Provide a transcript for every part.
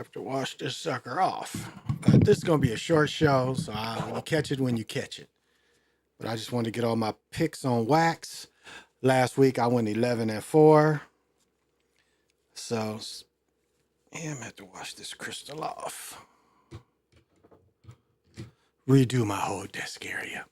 have to wash this sucker off. This is going to be a short show, so you catch it when you catch it. But I just wanted to get all my picks on wax. Last week I went 11-4. So, yeah, I'm going to have to wash this crystal off. Redo my whole desk area.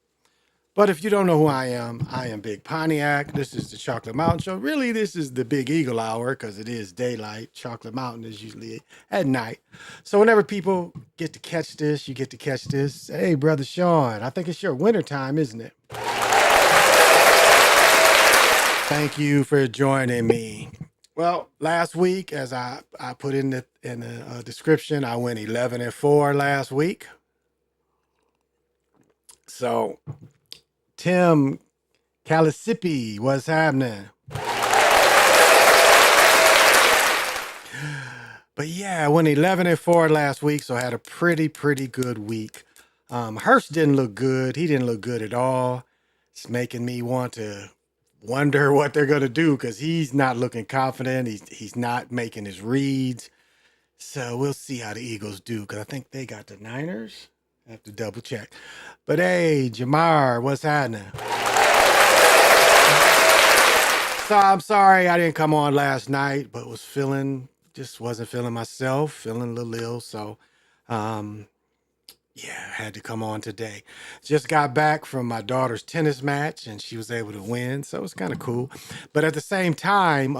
But if you don't know who I am Big Pontiac. This is the Chocolate Mountain Show. Really, this is the Big Eagle Hour because it is daylight. Chocolate Mountain is usually at night. So whenever people get to catch this, you get to catch this. Hey, Brother Sean, I think it's your winter time, isn't it? Thank you for joining me. Well, last week, as I put in the description, I went 11-4 last week. So, Tim Calisipi, what's happening? But yeah, I went 11-4 last week, so I had a pretty good week. Hurst didn't look good. He didn't look good at all. It's making me want to wonder what they're going to do because he's not looking confident. He's not making his reads. So we'll see how the Eagles do because I think they got the Niners. I have to double check. But hey, Jamar, what's happening? So I'm sorry I didn't come on last night, but wasn't feeling myself, feeling a little ill. So, yeah, I had to come on today. Just got back from my daughter's tennis match and she was able to win. So it was kind of cool. But at the same time,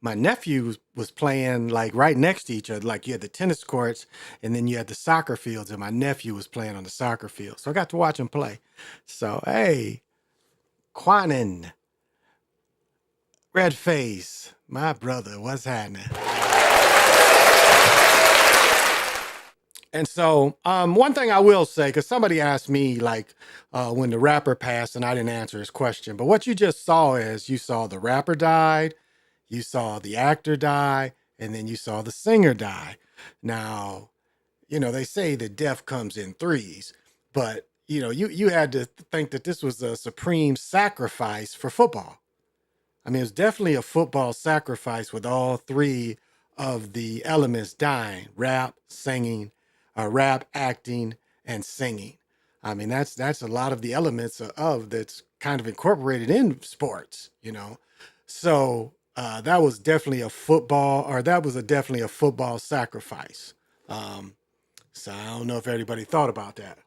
my nephew was playing like right next to each other. Like you had the tennis courts and then you had the soccer fields and my nephew was playing on the soccer field. So I got to watch him play. So, hey, Quanin, Red Face, my brother, what's happening? And so, one thing I will say, because somebody asked me, like, when the rapper passed, and I didn't answer his question, but what you just saw is you saw the rapper died, you saw the actor die, and then you saw the singer die. Now, they say that death comes in threes, but, you had to think that this was a supreme sacrifice for football. I mean, it was definitely a football sacrifice with all three of the elements dying: rap, singing, rap, acting, and singing. I mean, that's a lot of the elements of that's kind of incorporated in sports, So that was definitely definitely a football sacrifice. So I don't know if everybody thought about that.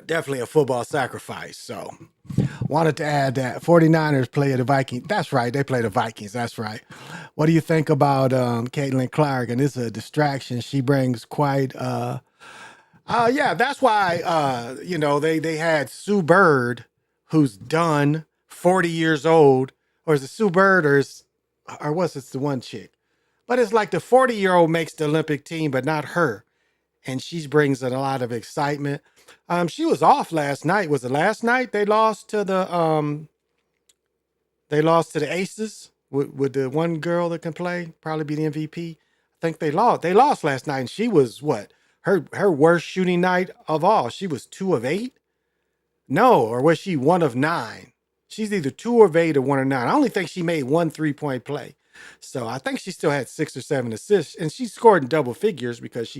Definitely a football sacrifice. So wanted to add that 49ers play the Vikings. That's right. They play the Vikings. That's right. What do you think about Caitlin Clark? And it's a distraction. She brings quite yeah, that's why they had Sue Bird, who's done 40 years old, or is it Sue Bird or what's it, the one chick? But it's like the 40-year-old makes the Olympic team, but not her. And she brings a lot of excitement. She was off last night. Was it last night they lost to the Aces with the one girl that can play, probably be the MVP. I think they lost. They lost last night, and she was what? Her worst shooting night of all. She was 2 of 8. No, or was she 1 of 9? She's either 2 of 8 or 1 of 9. I only think she made one 3-point play. So I think she still had 6 or 7 assists, and she scored in double figures because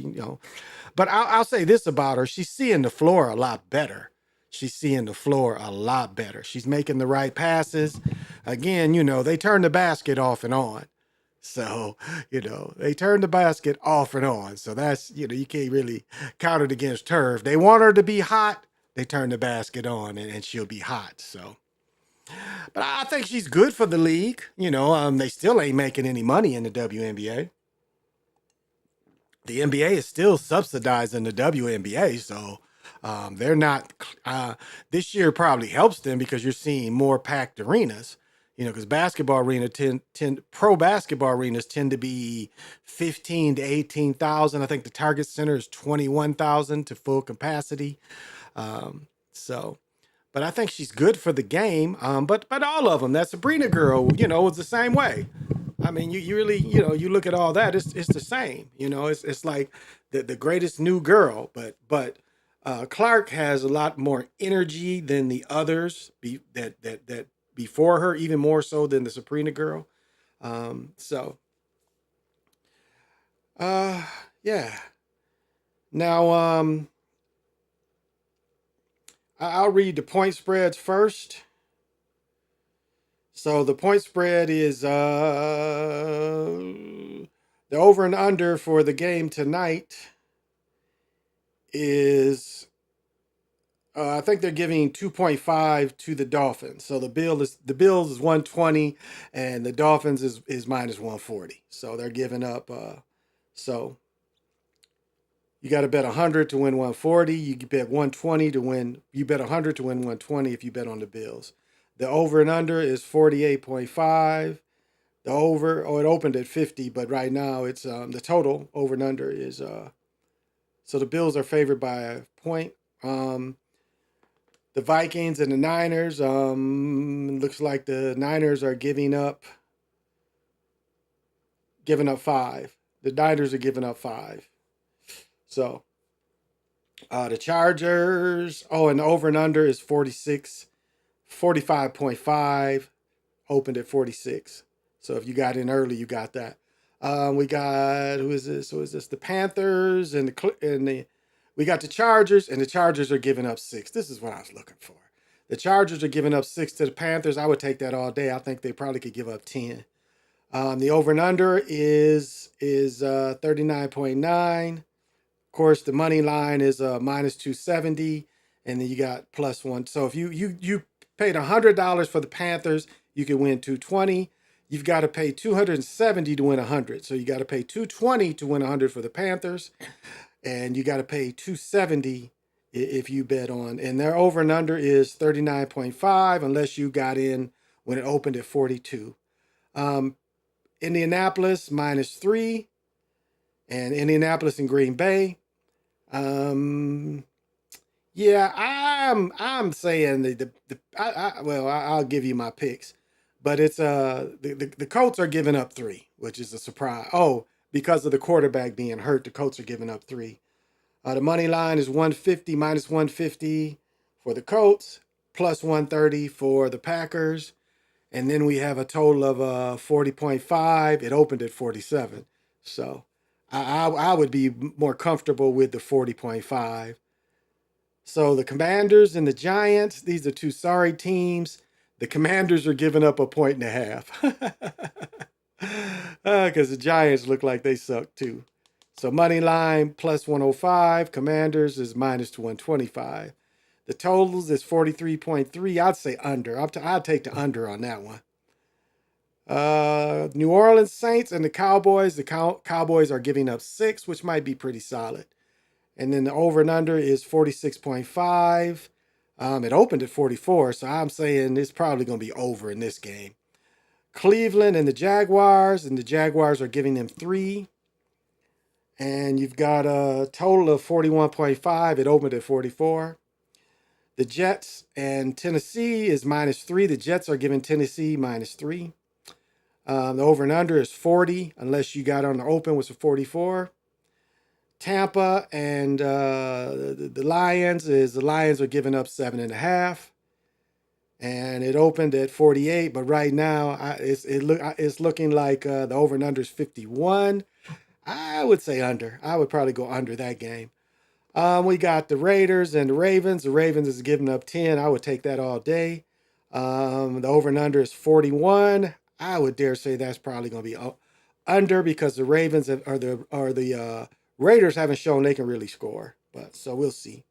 But I'll say this about her: she's seeing the floor a lot better. She's seeing the floor a lot better. She's making the right passes. Again, they turn the basket off and on. So, they turn the basket off and on. So that's, you can't really count it against her. If they want her to be hot, they turn the basket on and she'll be hot. So, but I think she's good for the league. They still ain't making any money in the WNBA. The NBA is still subsidizing the WNBA. So, they're not, this year probably helps them because you're seeing more packed arenas. Because pro basketball arenas tend to be 15 to 18,000. I think the Target Center is 21,000 to full capacity. So, but I think she's good for the game. But all of them, that Sabrina girl, was the same way. I mean, you really, you look at all that, it's the same. It's like the greatest new girl. But Clark has a lot more energy than the others. That before her, even more so than the Sabrina girl. So Uh, yeah. Now, I'll read the point spreads first. So the point spread is the over and under for the game tonight is I think they're giving 2.5 to the Dolphins. So the Bills is 120 and the Dolphins is minus 140. So they're giving up so you got to bet 100 to win 140. You bet 120 to win. You bet 100 to win 120 if you bet on the Bills. The over and under is 48.5. The over, oh, it opened at 50, but right now it's the total over and under is so the Bills are favored by a point. The Vikings and the Niners, looks like the Niners are giving up 5. The Niners are giving up 5. So the Chargers, oh, and the over and under is 45.5, opened at 46. So if you got in early, you got that. We got who is this? Who is this? The Panthers we got the Chargers, and the Chargers are giving up 6. This is what I was looking for. The Chargers are giving up 6 to the Panthers. I would take that all day. I think they probably could give up 10. The over and under is 39.9. Of course, the money line is minus 270, and then you got plus 1. So if you paid $100 for the Panthers, you could win 220. You've got to pay 270 to win 100. So you got to pay 220 to win 100 for the Panthers, and you got to pay 270 if you bet on. And their over and under is 39.5 unless you got in when it opened at 42. Indianapolis minus 3, and Indianapolis and Green Bay. Yeah, I'm saying I'll give you my picks, but it's the Colts are giving up 3, which is a surprise. Oh, because of the quarterback being hurt, the Colts are giving up 3. The money line is 150 minus 150 for the Colts, plus 130 for the Packers, and then we have a total of 40.5. It opened at 47, so I would be more comfortable with the 40.5. So the Commanders and the Giants, these are two sorry teams. The Commanders are giving up a point and a half because the Giants look like they suck too. So money line plus 105. Commanders is minus 125. The totals is 43.3. I'd say under. I'd take the under on that one. New Orleans Saints and the Cowboys. The Cowboys are giving up 6, which might be pretty solid. And then the over and under is 46.5. It opened at 44, so I'm saying it's probably going to be over in this game. Cleveland and the Jaguars are giving them 3. And you've got a total of 41.5. It opened at 44. The Jets and Tennessee is minus 3. The Jets are giving Tennessee minus 3. The over and under is 40, unless you got on the open, which is 44. Tampa and the Lions are giving up 7.5, and it opened at 48. But right now, it's looking like the over and under is 51. I would say under. I would probably go under that game. We got the Raiders and the Ravens. The Ravens is giving up 10. I would take that all day. The over and under is 41. I would dare say that's probably going to be under because the Ravens are the Raiders haven't shown they can really score. But so we'll see.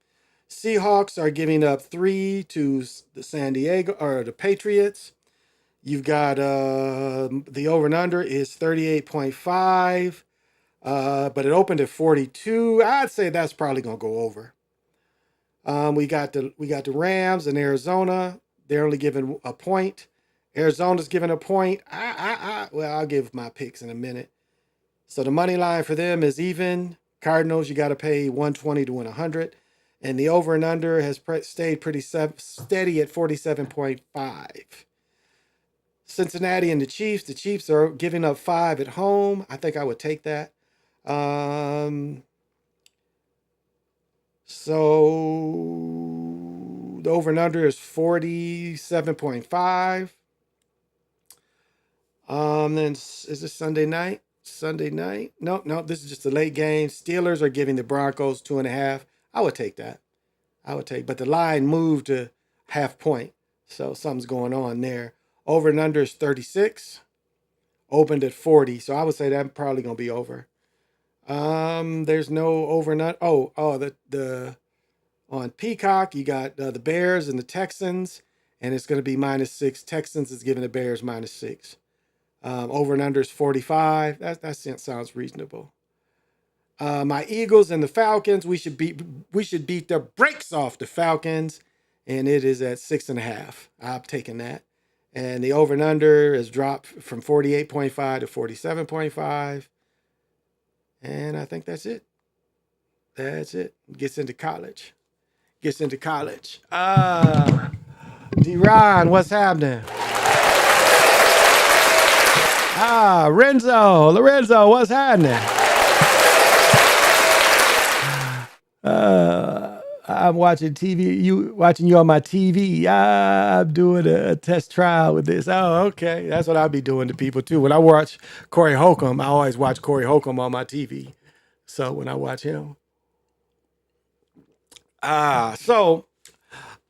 Seahawks are giving up 3 to the San Diego or the Patriots. You've got the over and under is 38.5. But it opened at 42. I'd say that's probably gonna go over. We got the Rams in Arizona. They're only giving a point. Arizona's giving a point. I'll give my picks in a minute. So the money line for them is even. Cardinals, you got to pay 120 to win 100. And the over and under has stayed pretty steady at 47.5. Cincinnati and the Chiefs. The Chiefs are giving up 5 at home. I think I would take that. So the over and under is 47.5. Then is this Sunday night? Sunday night. No, no, this is just a late game. Steelers are giving the Broncos 2.5. I would take that. I would take, but the line moved to half point. So something's going on there. Over and under is 36. Opened at 40. So I would say that's probably gonna be over. There's no over and under. The on Peacock, you got the Bears and the Texans, and it's going to be -6. Texans is giving the Bears -6. Over and under is 45. That sounds reasonable. My Eagles and the Falcons, we should beat the brakes off the Falcons, and it is at 6.5. I'm taking that. And the over and under has dropped from 48.5 to 47.5. And I think that's it. That's it. Gets into college. D-Ron, what's happening? Lorenzo, what's happening? I'm watching TV. Watching you on my TV. I'm doing a test trial with this. Oh, okay. That's what I'll be doing to people too. When I watch Corey Holcomb, I always watch Corey Holcomb on my TV. So when I watch him, so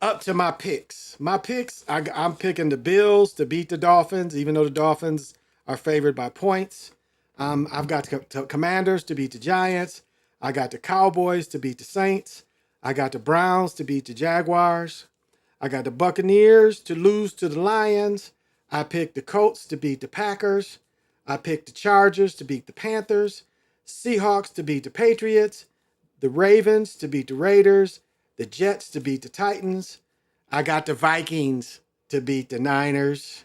up to my picks. I'm picking the Bills to beat the Dolphins, even though the Dolphins are favored by points. I've got the Commanders to beat the Giants. I got the Cowboys to beat the Saints. I got the Browns to beat the Jaguars. I got the Buccaneers to lose to the Lions. I picked the Colts to beat the Packers. I picked the Chargers to beat the Panthers. Seahawks to beat the Patriots. The Ravens to beat the Raiders. The Jets to beat the Titans. I got the Vikings to beat the Niners.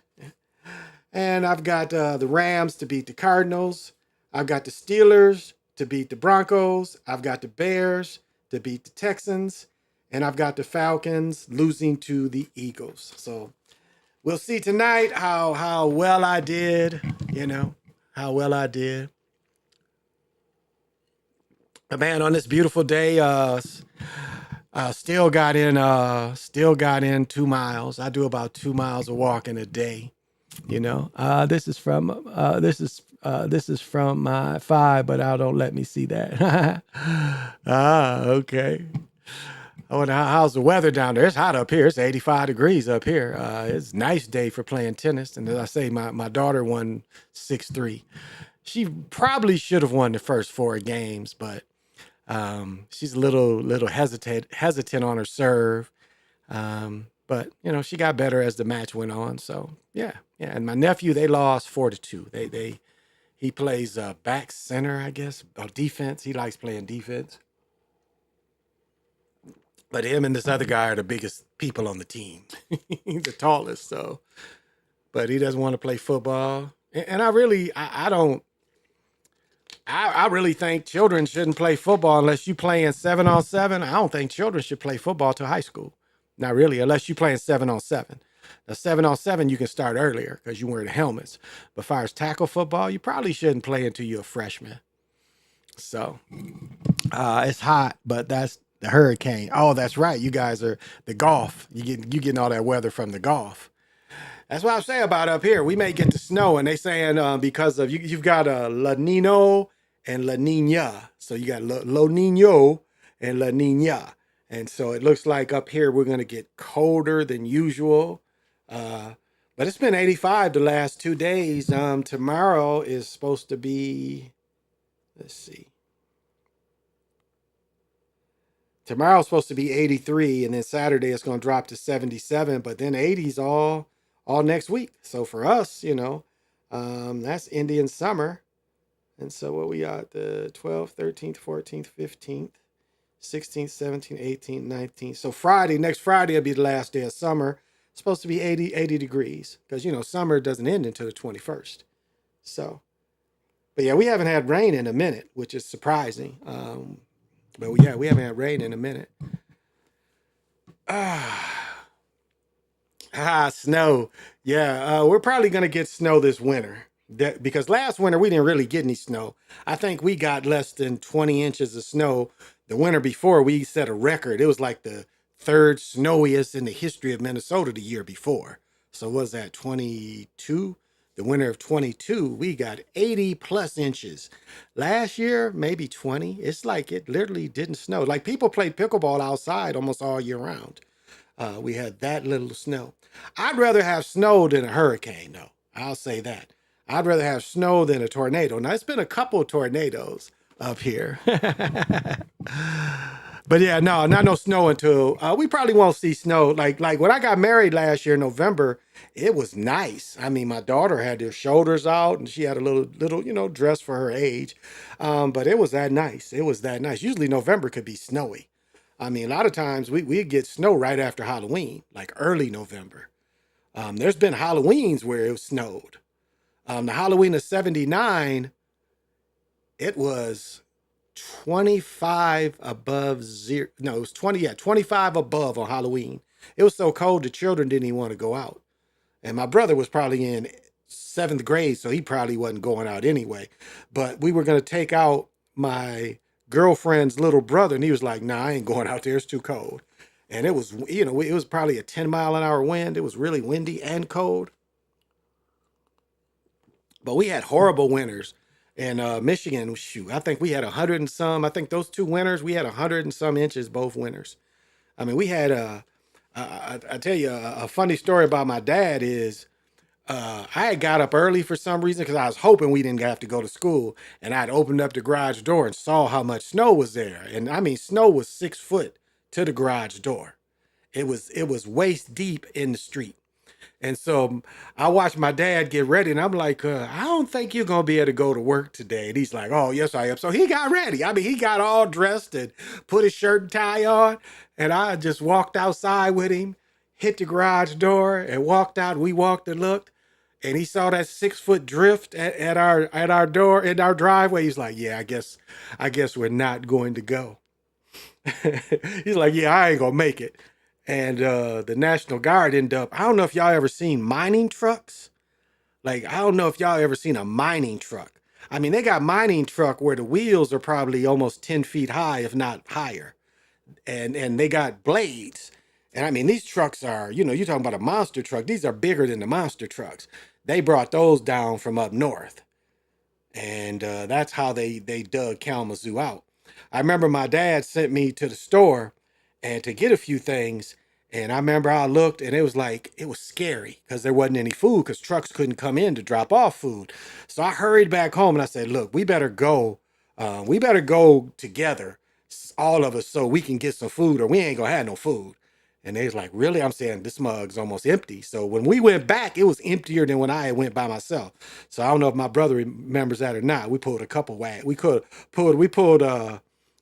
And I've got the Rams to beat the Cardinals. I've got the Steelers to beat the Broncos. I've got the Bears to beat the Texans. And I've got the Falcons losing to the Eagles. So we'll see tonight how well I did, how well I did. But man, on this beautiful day, still got in 2 miles. I do about 2 miles of walking a day. This is from my 5, but I don't let me see that. Okay. Oh, and how's the weather down there? It's hot up here. It's 85 degrees up here. It's a nice day for playing tennis. And as I say, my daughter won 6-3. She probably should have won the first 4 games, but she's a little hesitant on her serve. But she got better as the match went on. So yeah. And my nephew, they lost 4-2. He plays back center, I guess, or defense. He likes playing defense. But him and this other guy are the biggest people on the team. He's the tallest, so. But he doesn't want to play football. And I really think children shouldn't play football unless you playing 7-on-7. I don't think children should play football till high school. Not really, unless you're playing 7-on-7. Now, 7-on-7, you can start earlier because you wear the helmets. But as far as tackle football, you probably shouldn't play until you're a freshman. So, it's hot, but that's the hurricane. Oh, that's right. You guys are the golf. You getting all that weather from the golf. That's what I'm saying about up here. We may get the snow, and they saying because of you've got a La Nino and La Nina. So you got Lo Nino and La Nina. And so it looks like up here we're going to get colder than usual. But it's been 85 the last 2 days. Tomorrow is supposed to be, let's see. Tomorrow's supposed to be 83, and then Saturday it's going to drop to 77, but then 80s all next week. So for us, that's Indian summer. And so what we got, the 12th, 13th, 14th, 15th, 16th, 17th, 18th, 19th. So next Friday will be the last day of summer. It's supposed to be 80 degrees because, summer doesn't end until the 21st. So, but yeah, we haven't had rain in a minute, which is surprising. But yeah, we haven't had rain in a minute. Snow. Yeah, we're probably going to get snow this winter. Because last winter we didn't really get any snow. I think we got less than 20 inches of snow. The winter before, we set a record. It was like the 3rd snowiest in the history of Minnesota the year before. So what was that, 22? The winter of 22, we got 80 plus inches. Last year, maybe 20. It's like it literally didn't snow. Like people play pickleball outside almost all year round. We had that little snow. I'd rather have snow than a hurricane, though. I'll say that. I'd rather have snow than a tornado. Now, it's been a couple of tornadoes up here. But yeah, no, not no snow until we probably won't see snow. Like when I got married last year in November, it was nice. I mean, my daughter had her shoulders out and she had a little dress for her age. But it was that nice. It was that nice. Usually November could be snowy. I mean, a lot of times we get snow right after Halloween, like early November. There's been Halloweens where it snowed. The Halloween of '79, it was 25 above zero. No, it was 20, yeah, 25 above on Halloween. It was so cold the children didn't even want to go out. And my brother was probably in seventh grade, so he probably wasn't going out anyway. But we were going to take out my girlfriend's little brother, and he was like, nah, I ain't going out there. It's too cold. And it was, it was probably a 10-mile-an-hour wind. It was really windy and cold. But we had horrible winters in Michigan. Shoot, I think we had 100 and some. I think those two winters, we had 100 and some inches both winters. I mean, we had I tell you a funny story about my dad is I had got up early for some reason because I was hoping we didn't have to go to school. And I'd opened up the garage door and saw how much snow was there. And I mean, snow was 6 foot to the garage door. It was waist deep in the street. And so I watched my dad get ready, and I'm like, I don't think you're gonna be able to go to work today. And he's like, oh, yes, I am. So he got ready. I mean, he got all dressed and put his shirt and tie on. And I just walked outside with him, hit the garage door, and walked out. We walked and looked, and he saw that 6 foot drift at our door in our driveway. He's like, yeah, I guess we're not going to go. He's like, yeah, I ain't gonna make it. And the National Guard ended up, I don't know if y'all ever seen mining trucks. Like, I don't know if y'all ever seen a mining truck. I mean, they got mining truck where the wheels are probably almost 10 feet high, if not higher. And they got blades. And I mean, these trucks are, you're talking about a monster truck. These are bigger than the monster trucks. They brought those down from up north. And that's how they dug Kalamazoo out. I remember my dad sent me to the store and to get a few things. And I remember I looked and it was scary because there wasn't any food because trucks couldn't come in to drop off food. So I hurried back home and I said, look, we better go. We better go together, all of us, so we can get some food or we ain't gonna have no food. And they was like, really? I'm saying this mug's almost empty. So when we went back, it was emptier than when I went by myself. So I don't know if my brother remembers that or not. We pulled a couple we pulled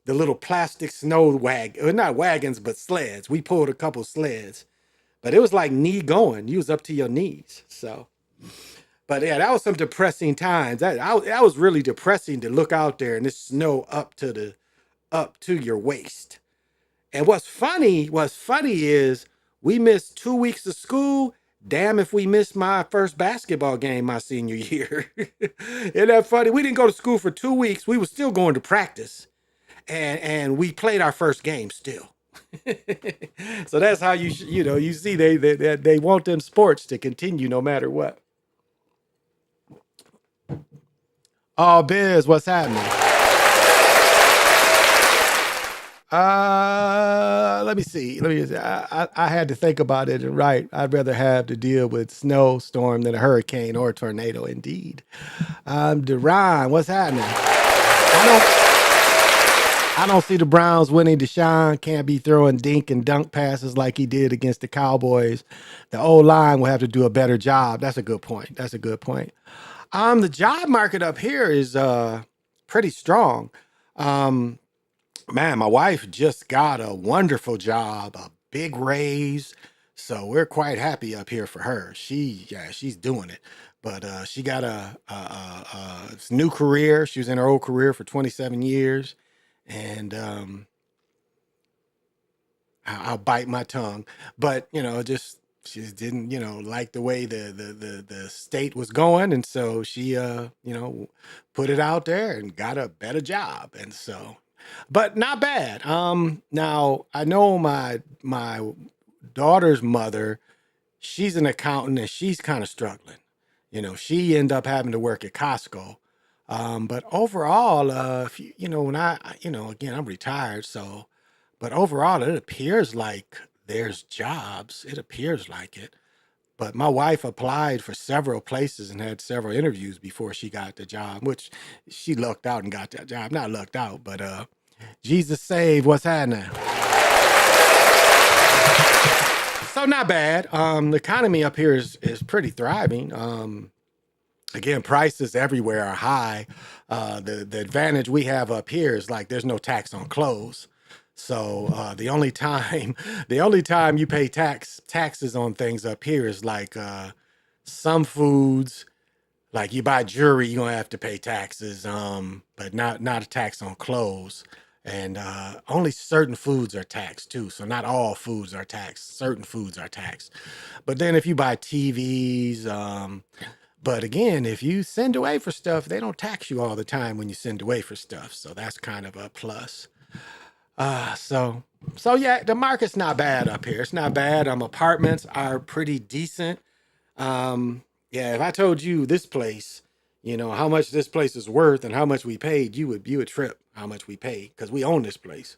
the little plastic snow not wagons, but sleds. We pulled a couple sleds, but it was like knee going. You was up to your knees. So, but yeah, that was some depressing times. That was really depressing to look out there and this snow up to your waist. And what's funny is we missed 2 weeks of school. Damn if we missed my first basketball game my senior year. Isn't that funny? We didn't go to school for 2 weeks. We were still going to practice. And we played our first game still. So that's how you see they want them sports to continue no matter what. Oh, Biz, what's happening? Let me see. I had to think about it and right. I'd rather have to deal with snowstorm than a hurricane or a tornado. Indeed. Deron, what's happening? I don't see the Browns winning. Deshaun can't be throwing dink and dunk passes like he did against the Cowboys. The old line will have to do a better job. That's a good point. That's a good point. The job market up here is pretty strong. Um, Man, my wife just got a wonderful job, a big raise. So we're quite happy up here for her. She's doing it. But she got a new career. She was in her old career for 27 years. And I'll bite my tongue. But, just she just didn't, like the way the state was going. And so she, put it out there and got a better job. And so, but not bad. Now I know my daughter's mother, she's an accountant and she's kind of struggling. She ended up having to work at Costco. But overall, if when again, I'm retired, so, but overall, it appears like there's jobs. It appears like it. But my wife applied for several places and had several interviews before she got the job, which she lucked out and got that job. Not lucked out, but Jesus saved. What's happening? So not bad. The economy up here is pretty thriving. Again, prices everywhere are high. The advantage we have up here is like there's no tax on clothes. So the only time you pay taxes on things up here is like some foods. Like you buy jewelry, you're gonna have to pay taxes, but not a tax on clothes. And only certain foods are taxed too. So not all foods are taxed. Certain foods are taxed. But then if you buy TVs, but again, if you send away for stuff, they don't tax you all the time when you send away for stuff. So that's kind of a plus. Uh, so so yeah, the market's not bad up here. It's not bad. Apartments are pretty decent. Yeah, if I told you this place, how much this place is worth and how much we paid, you would trip how much we paid because we own this place.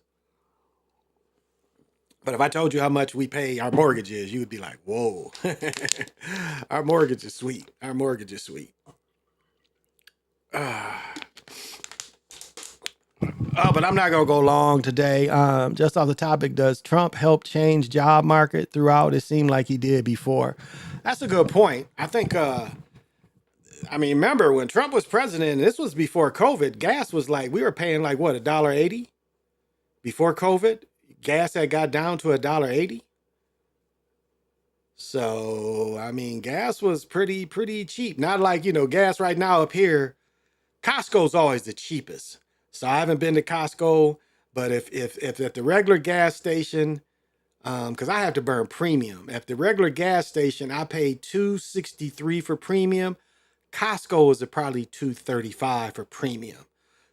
But if I told you how much we pay our mortgage is, you would be like, whoa. Our mortgage is sweet. Our mortgage is sweet. Oh, but I'm not gonna go long today. Just off the topic, does Trump help change job market throughout? It seemed like he did before. That's a good point. I think. I mean, remember when Trump was president? This was before COVID. Gas was like we were paying like what $1.80 before COVID. Gas had got down to $1.80. So I mean, gas was pretty cheap. Not like gas right now up here. Costco's always the cheapest. So I haven't been to Costco, but if at the regular gas station, because I have to burn premium. At the regular gas station, I pay $2.63 for premium. Costco is at probably $2.35 for premium.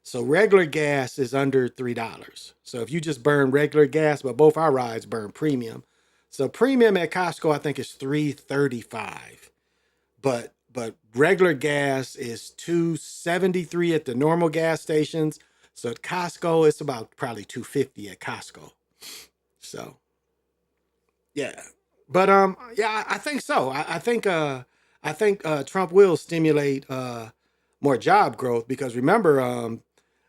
So regular gas is under $3. So if you just burn regular gas, but both our rides burn premium. So premium at Costco, I think is $3.35. But regular gas is $2.73 at the normal gas stations. So at Costco, it's about probably $2.50 at Costco. So yeah. But yeah, I think so. I think Trump will stimulate more job growth because remember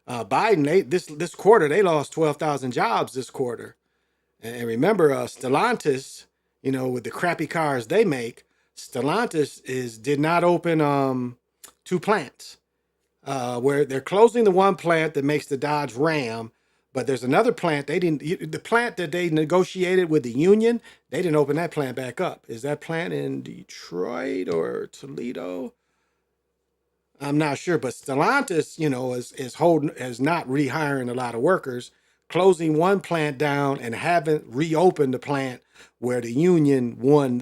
Biden this quarter they lost 12,000 jobs this quarter. And remember Stellantis, with the crappy cars they make, Stellantis did not open two plants. Where they're closing the one plant that makes the Dodge Ram, but there's another plant they didn't. The plant that they negotiated with the union, they didn't open that plant back up. Is that plant in Detroit or Toledo? I'm not sure, but Stellantis, is not rehiring a lot of workers, closing one plant down and haven't reopened the plant where the union won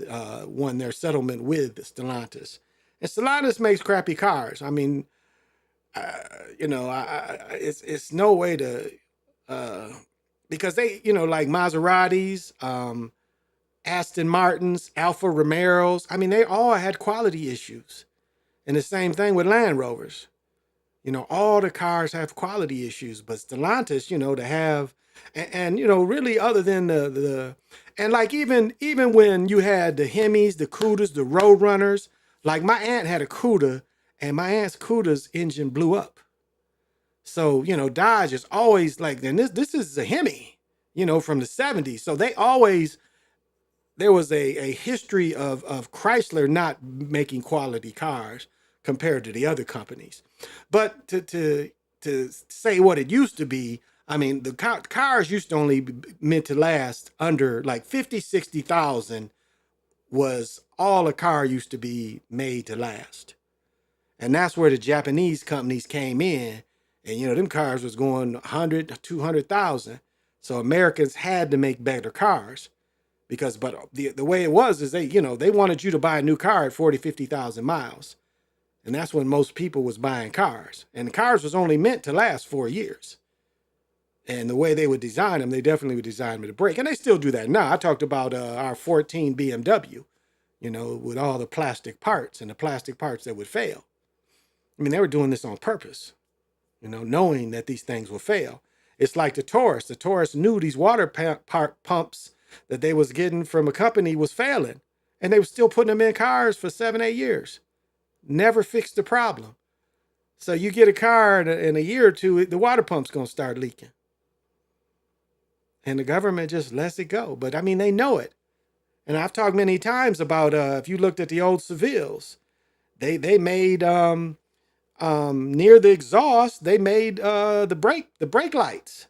their settlement with Stellantis. And Stellantis makes crappy cars. I mean, it's no way to uh, because they, like Maseratis, Aston Martins, Alfa Romeos. I mean, they all had quality issues, and the same thing with Land Rovers. All the cars have quality issues, but Stellantis, to have, and really other than the, and like even when you had the Hemis, the Cudas, the Road Runners, like my aunt had a Cuda, and my aunt's Cuda's engine blew up. So Dodge is always like, and this is a Hemi, from the '70s. So they always there was a history of Chrysler not making quality cars compared to the other companies. But to say what it used to be, I mean, the cars used to only be meant to last under like 50, 60,000 was all a car used to be made to last. And that's where the Japanese companies came in. And, them cars was going 100 to 200,000. So Americans had to make better cars because, but the way it was is they wanted you to buy a new car at 40, 50,000 miles. And that's when most people was buying cars. And the cars was only meant to last 4 years. And the way they would design them, they definitely would design them to break. And they still do that now. I talked about our 14 BMW. with all the plastic parts and the plastic parts that would fail. I mean, they were doing this on purpose, knowing that these things will fail. It's like the Taurus. The Taurus knew these water pumps that they was getting from a company was failing, and they were still putting them in cars for 7, 8 years. Never fixed the problem. So you get a car in a year or two, the water pump's gonna start leaking, and the government just lets it go. But I mean, they know it. And I've talked many times about if you looked at the old Sevilles, they made near the exhaust, they made the brake lights,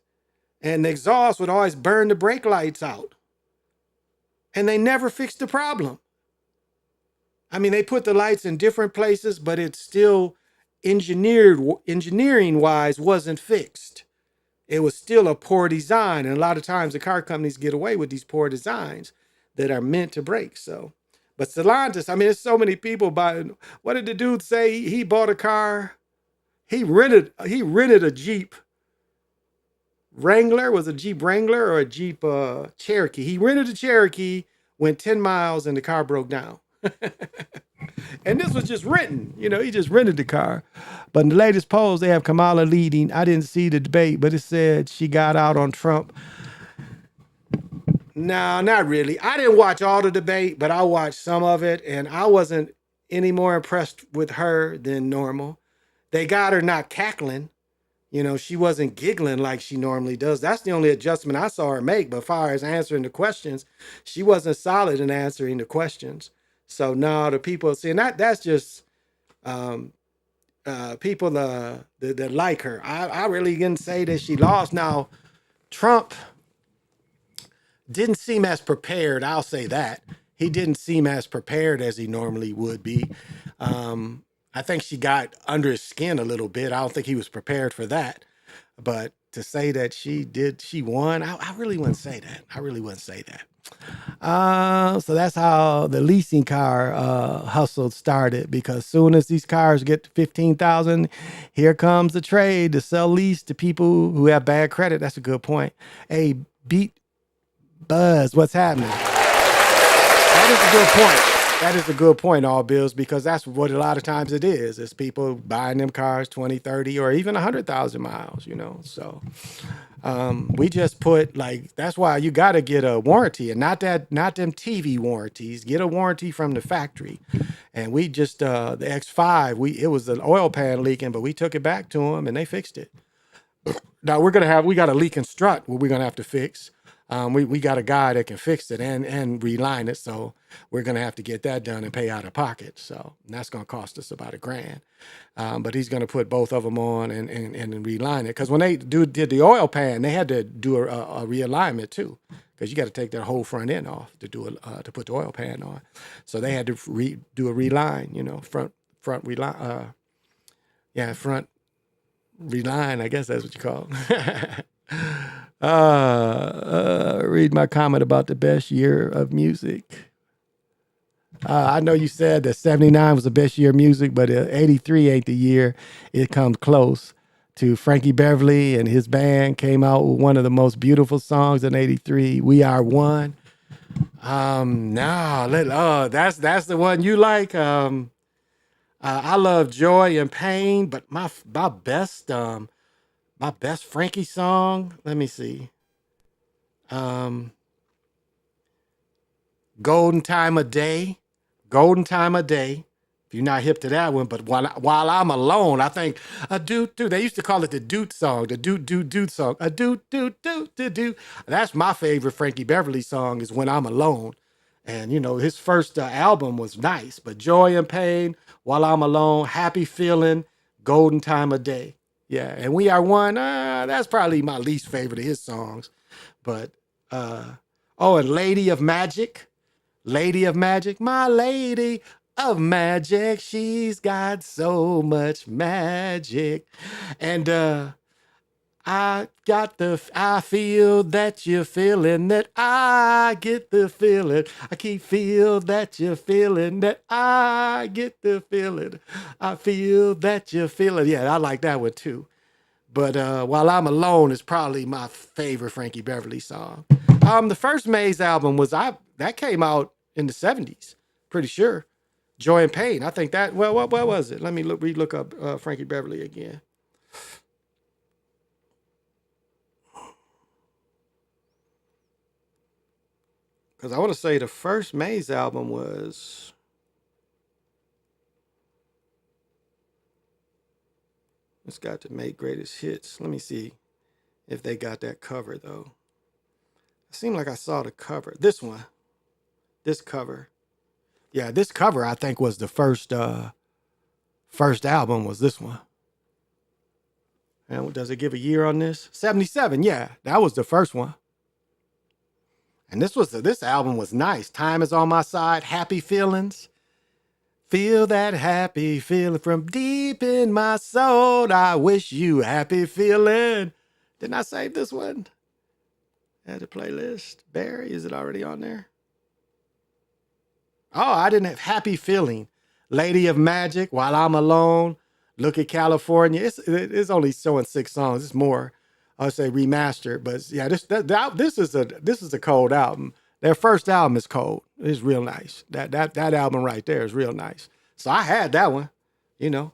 and the exhaust would always burn the brake lights out, and they never fixed the problem. I mean, they put the lights in different places, but it's still engineering wise wasn't fixed. It was still a poor design, and a lot of times the car companies get away with these poor designs that are meant to break. So, but Stellantis, I mean, there's so many people buying. What did the dude say? He bought a car. He rented a Jeep Wrangler. Was a Jeep Wrangler or a Jeep Cherokee? He rented a Cherokee, went 10 miles, and the car broke down. And this was just renting. He just rented the car. But in the latest polls, they have Kamala leading. I didn't see the debate, but it said she got out on Trump. No, not really. I didn't watch all the debate, but I watched some of it, and I wasn't any more impressed with her than normal. They got her not cackling. She wasn't giggling like she normally does. That's the only adjustment I saw her make. But as far as answering the questions, she wasn't solid in answering the questions. So no, the people seeing that's just um, people that like her. I really didn't say that she lost. Now, Trump didn't seem as prepared. I'll say that. He didn't seem as prepared as he normally would be. I think she got under his skin a little bit. I don't think he was prepared for that. But to say that she won, I really wouldn't say that. I really wouldn't say that. So that's how the leasing car hustle started. Because soon as these cars get to 15,000, here comes the trade to sell lease to people who have bad credit. That's a good point. Hey, Beat Buzz, what's happening? That is a good point. That is a good point, all bills, because that's what a lot of times it is. It's people buying them cars 20, 30, or even 100,000 miles. So we just put that's why you got to get a warranty, and not them TV warranties. Get a warranty from the factory. And we just the X5, it was an oil pan leaking, but we took it back to them and they fixed it. Now we got a leaking strut what we're gonna have to fix. We got a guy that can fix it and reline it, so we're gonna have to get that done and pay out of pocket. So that's gonna cost us about $1,000. But he's gonna put both of them on and reline it, because when they did the oil pan, they had to do a realignment too, because you got to take their whole front end off to to put the oil pan on. So they had to do a reline, front reline, front reline. I guess that's what you call it. Read my comment about the best year of music. I know you said that 79 was the best year of music, but 83 ain't the year. It comes close to Frankie Beverly and his band came out with one of the most beautiful songs in 83, We Are One. That's the one you like. I love Joy and Pain, but my best Frankie song, let me see. Um, Golden Time of Day. Golden Time of Day. If you're not hip to that one, but while I'm alone, I think a doot doot. They used to call it the doot song, the doot doot doot song. A doot doot doot doot doot. That's my favorite Frankie Beverly song is When I'm Alone. And his first album was nice, but Joy and Pain, While I'm Alone, Happy Feeling, Golden Time of Day. Yeah, and We Are One, that's probably my least favorite of his songs. But and Lady of Magic. Lady of Magic, my lady of magic. She's got so much magic. And I feel that you're feeling that I get the feeling. I keep feel that you're feeling that I get the feeling. I feel that you're feeling. Yeah, I like that one too. But While I'm Alone is probably my favorite Frankie Beverly song. The first Maze album that came out in the 70s. Pretty sure. Joy and Pain. I think that. Well, what was it? Let me look up Frankie Beverly again. Because I want to say the first Maze album was. It's got to make greatest hits. Let me see if they got that cover though. It seemed like I saw the cover. This one. This cover. Yeah, this cover I think was the first album was this one. And does it give a year on this? 77. Yeah, that was the first one. And this album was nice. Time is on my side. Happy feelings. Feel that happy feeling from deep in my soul. I wish you happy feeling. Didn't I save this one? Add to playlist. Barry, is it already on there? Oh, I didn't have happy feeling. Lady of Magic, While I'm Alone, Look at California. It's only showing 6 songs. It's more, I would say remastered. But yeah, this is a cold album. Their first album is cold. It's real nice. That album right there is real nice. So I had that one, you know.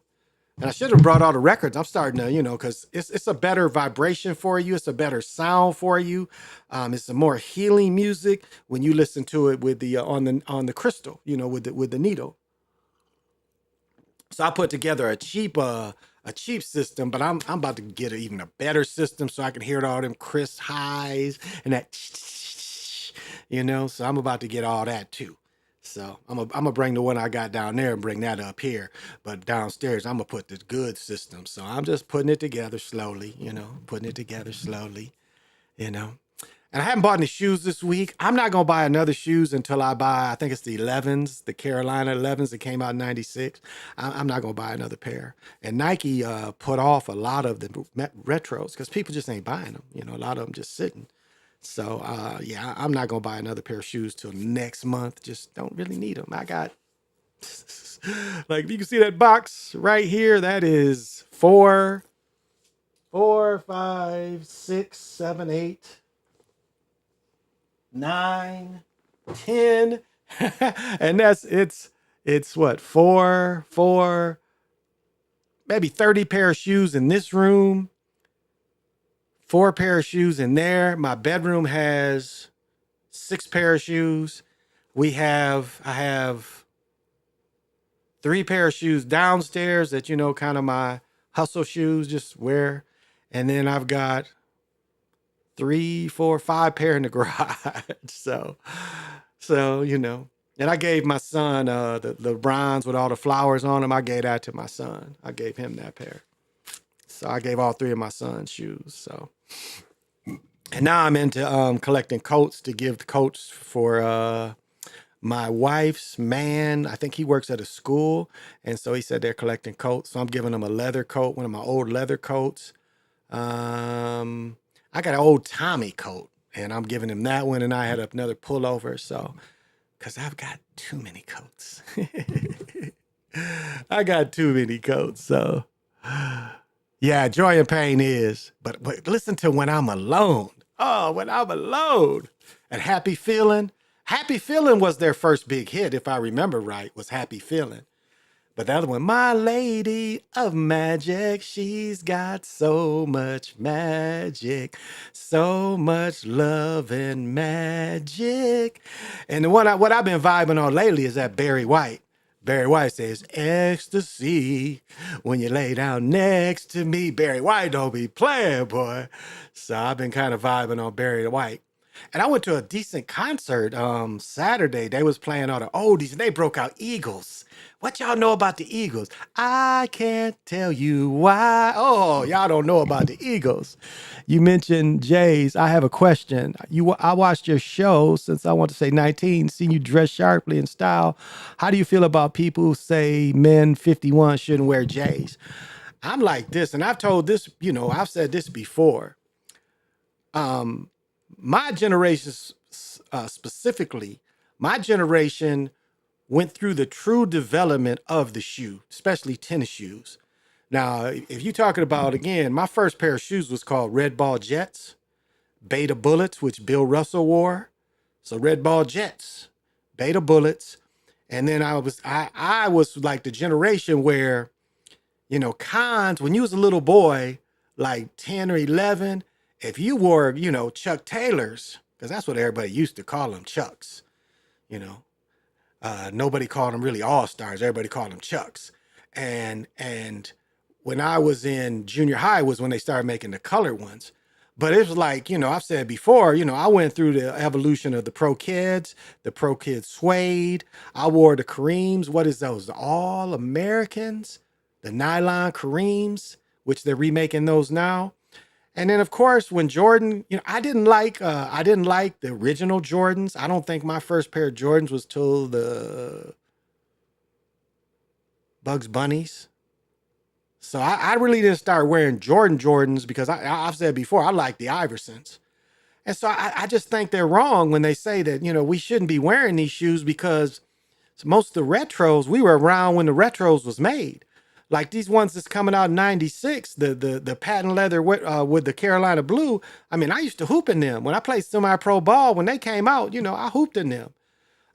And I should have brought all the records. I'm starting to, because it's a better vibration for you. It's a better sound for you. It's a more healing music when you listen to it with the on the crystal, with the needle. So I put together a cheap system, but I'm about to get even a better system so I can hear all them crisp highs and that, So I'm about to get all that too. So I'm gonna bring the one I got down there and bring that up here. But downstairs, I'm gonna put the good system. So I'm just putting it together slowly, putting it together slowly, you know. And I haven't bought any shoes this week. I'm not gonna buy another shoes until I buy, I think it's the 11s, the Carolina 11s that came out in 96. I'm not gonna buy another pair. And Nike put off a lot of the retros because people just ain't buying them. A lot of them just sitting. So yeah, I'm not gonna buy another pair of shoes till next month. Just don't really need them. I got like you can see that box right here. That is 4, 5, 6, 7, 8, 9, 10, and it's what 4, maybe 30 pair of shoes in this room. 4 pair of shoes in there. My bedroom has 6 pair of shoes. I have 3 pair of shoes downstairs that, kind of my hustle shoes, just wear. And then I've got 3, 4, 5 pair in the garage. So, and I gave my son the bronze with all the flowers on them. I gave that to my son. I gave him that pair. So I gave all 3 of my son's shoes. So, and now I'm into collecting coats to give the coats for my wife's man. I think he works at a school, and so he said they're collecting coats. So I'm giving him a leather coat, one of my old leather coats. I got an old Tommy coat, and I'm giving him that one. And I had another pullover, so because I've got too many coats. I got too many coats, so. Yeah, Joy and Pain is, but listen to When I'm Alone. Oh, When I'm Alone. And Happy Feeling. Happy Feeling was their first big hit, if I remember right, was Happy Feeling. But the other one, My Lady of Magic, she's got so much magic, so much love and magic. And the one what I've been vibing on lately is that Barry White. Barry White says, ecstasy, when you lay down next to me. Barry White don't be playing, boy. So I've been kind of vibing on Barry White. And I went to a decent concert Saturday. They was playing all the oldies, and they broke out Eagles. What y'all know about the Eagles? I can't tell you why. Oh, y'all don't know about the Eagles. You mentioned Jays. I have a question. I watched your show since I want to say 19, seen you dress sharply in style. How do you feel about people who say men 51 shouldn't wear Jays? I'm like this, and I've told this, I've said this before. My generation, specifically, my generation went through the true development of the shoe, especially tennis shoes. Now, if you're talking about, again, my first pair of shoes was called Red Ball Jets, Beta Bullets, which Bill Russell wore. So Red Ball Jets, Beta Bullets, And then I was like the generation where, cons, when you was a little boy, like 10 or 11, if you wore, Chuck Taylors, because that's what everybody used to call them, Chucks, you know. Nobody called them really all stars. Everybody called them Chucks. And when I was in junior high was when they started making the colored ones. But it was like, I've said before, I went through the evolution of the Pro Kids Suede. I wore the Kareems. What is those? The All Americans, the nylon Kareems, which they're remaking those now. And then of course when Jordan, I didn't like the original Jordans. I don't think my first pair of Jordans was till the Bugs Bunnies. So I really didn't start wearing Jordans because I've said before, I like the Iversons. And so I just think they're wrong when they say that, we shouldn't be wearing these shoes because most of the retros, we were around when the retros was made. Like these ones that's coming out in 96, the patent leather with the Carolina blue. I mean, I used to hoop in them. When I played semi-pro ball, when they came out, I hooped in them.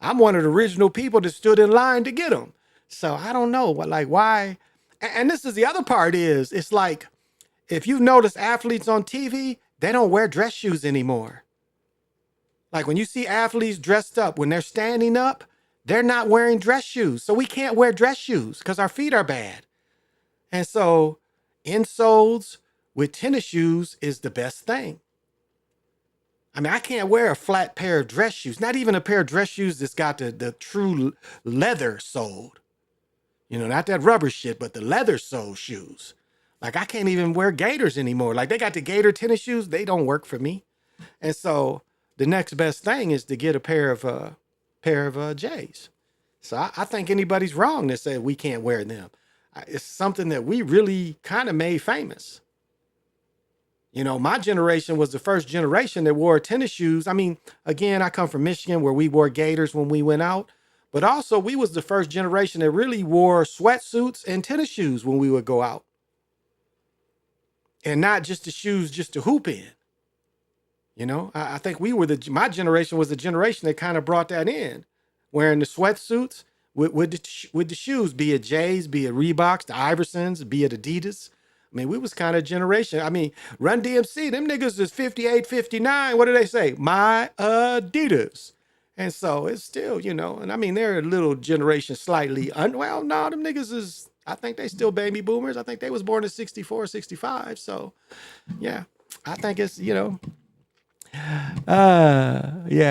I'm one of the original people that stood in line to get them. So I don't know why. And this is the other part is it's like, if you've noticed athletes on TV, they don't wear dress shoes anymore. Like when you see athletes dressed up, when they're standing up, they're not wearing dress shoes. So we can't wear dress shoes because our feet are bad. And so insoles with tennis shoes is the best thing. I mean, I can't wear a flat pair of dress shoes, not even a pair of dress shoes that's got the true leather soled. Not that rubber shit, but the leather sole shoes. Like I can't even wear gaiters anymore. Like they got the gator tennis shoes. They don't work for me. And so the next best thing is to get a pair of J's. So I think anybody's wrong that said we can't wear them. It's something that we really kind of made famous. My generation was the first generation that wore tennis shoes. I mean, again, I come from Michigan where we wore gaiters when we went out, but also we was the first generation that really wore sweatsuits and tennis shoes when we would go out. And not just the shoes just to hoop in. I think my generation was the generation that kind of brought that in, wearing the sweatsuits with the shoes, be it J's, be it Reeboks, the Iversons, be it Adidas. I mean, we was kind of generation. I mean, Run DMC, them niggas is 58, 59. What do they say? My Adidas. And so it's still, and I mean, they're a little generation slightly, well, no, them niggas is, I think they still baby boomers. I think they was born in 64, 65. So yeah, I think it's, yeah,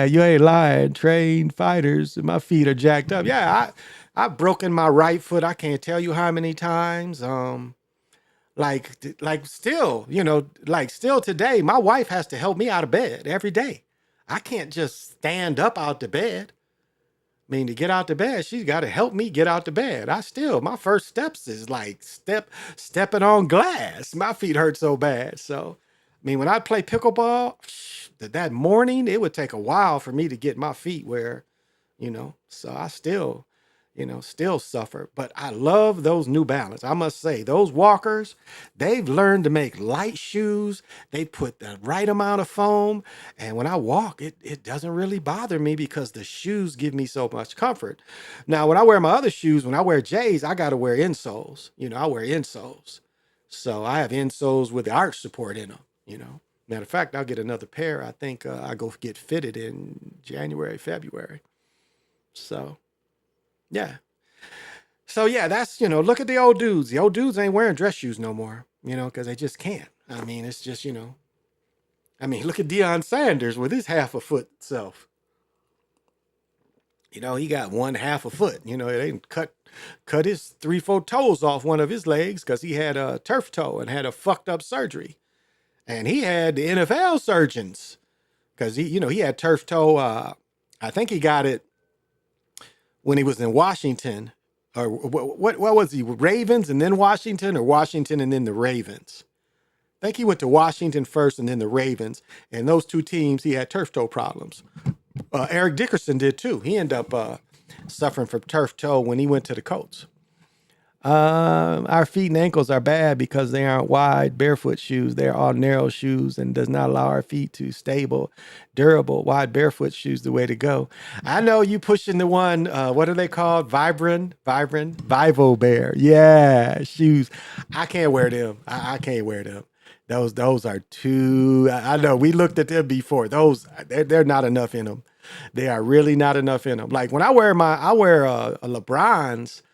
you ain't lying. Trained fighters, my feet are jacked up. Yeah, I've broken my right foot. I can't tell you how many times. Like still, like still today, my wife has to help me out of bed every day. I can't just stand up out the bed. I mean, to get out the bed, she's got to help me get out the bed. My first steps is like stepping on glass. My feet hurt so bad. So, I mean, when I play pickleball, that morning, it would take a while for me to get my feet where, so I still suffer. But I love those New Balance. I must say, those walkers, they've learned to make light shoes. They put the right amount of foam. And when I walk, it doesn't really bother me because the shoes give me so much comfort. Now, when I wear my other shoes, when I wear J's, I got to wear insoles. I wear insoles. So I have insoles with the arch support in them. Matter of fact, I'll get another pair. I think I go get fitted in January, February. So, yeah. So yeah, that's, look at the old dudes. The old dudes ain't wearing dress shoes no more, because they just can't. I mean, it's just, I mean, look at Deion Sanders with his half a foot self. He got one half a foot. They cut his 3-4 toes off one of his legs because he had a turf toe and had a fucked up surgery. And he had the NFL surgeons because he had turf toe. I think he got it when he was in Washington, or what was he? Ravens and then Washington, or Washington and then the Ravens? I think he went to Washington first and then the Ravens. And those two teams, he had turf toe problems. Eric Dickerson did too. He ended up suffering from turf toe when he went to the Colts. Our feet and ankles are bad because they aren't wide barefoot shoes. They're all narrow shoes and does not allow our feet to stable, durable. Wide barefoot shoes the way to go. I know you pushing the one. What are they called? Vivo Bear. Yeah, shoes. I can't wear them. I can't wear them. Those are too. I know we looked at them before. Those they're not enough in them. They are really not enough in them. Like when I wear a LeBron's.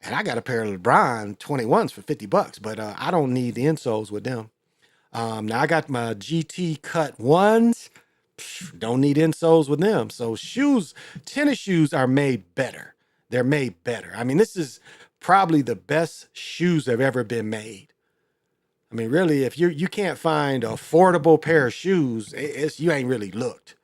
And I got a pair of LeBron 21s for $50, but I don't need the insoles with them. Now I got my GT cut ones. Don't need insoles with them. So shoes, tennis shoes are made better. They're made better. I mean, this is probably the best shoes that have ever been made. I mean, really, if you can't find an affordable pair of shoes, you ain't really looked.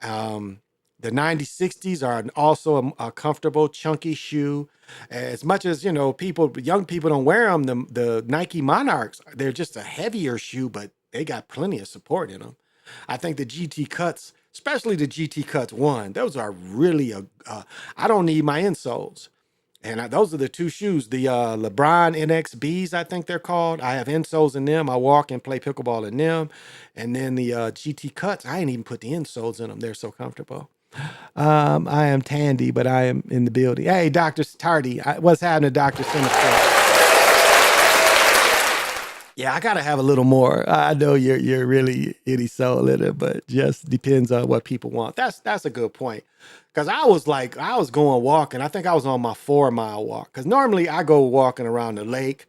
Um, the 9060s are also a comfortable, chunky shoe. As much as young people don't wear them. The Nike Monarchs, they're just a heavier shoe, but they got plenty of support in them. I think the GT Cuts, especially the GT Cuts one, those are really I don't need my insoles. And those are the two shoes, the LeBron NXBs, I think they're called. I have insoles in them. I walk and play pickleball in them. And then the GT Cuts, I ain't even put the insoles in them. They're so comfortable. I am Tandy, but I am in the building. Hey, Dr. Tardy, what's happening, Dr. Sinister? Yeah, I gotta have a little more. I know you're really itty soul in it, but just depends on what people want. That's a good point. Cause I was going walking. I think I was on my 4 mile walk. Cause normally I go walking around the lake